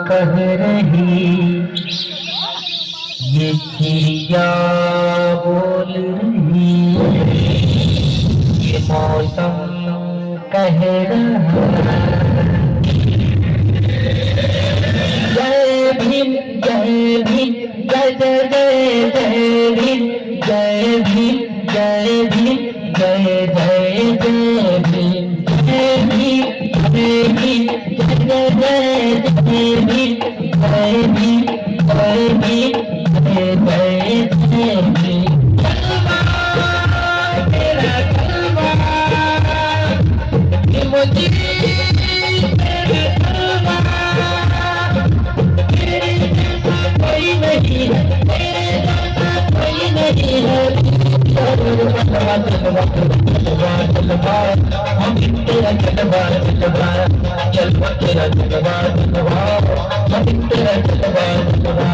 कह रही ये चिड़िया बोल रही ये मौसम कह रहा जय भीम जय भीम जय जय जय जय भीम जय भीम जय भीम जय जय जय भीम जय भीम जय भीम जय जय जय भीम जय भीम जय भीम जय जय जय भीम तेरा कलमा मुझे तेरे कलमा कोई नहीं है तेरे जैसा कोई नहीं है हम तेरा जलवा जलवा जलवा तेरा जलवा जलवा हम तेरा जलवा जलवा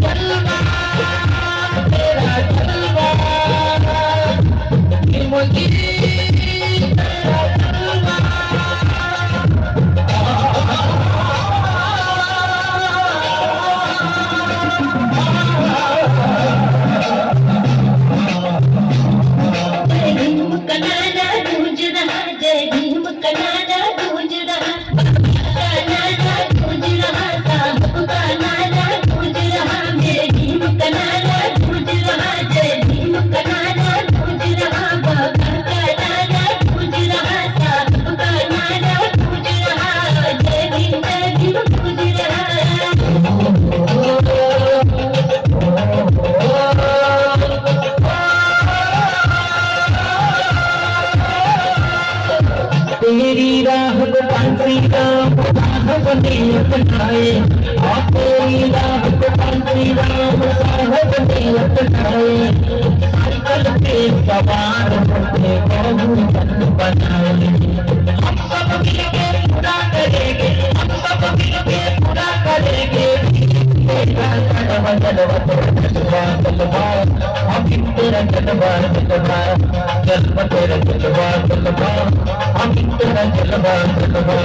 जलवा तेरा जलवा मुझे तेरा जलवा तेरी राह को पंछी राम राह बने अपनाए तेरी राह को पंछी राम राह बने अपनाए साइकिल पे सवार होके बहु जन बनाए हम सब मिलके पूरा करेंगे हम सब मिलके पूरा करेंगे तेरा जलवा जलवा जलवा जलवा हम तेरा जलवा जलवा जलवा तेरा जलवा जलवा हम तेरा जलवा जलवा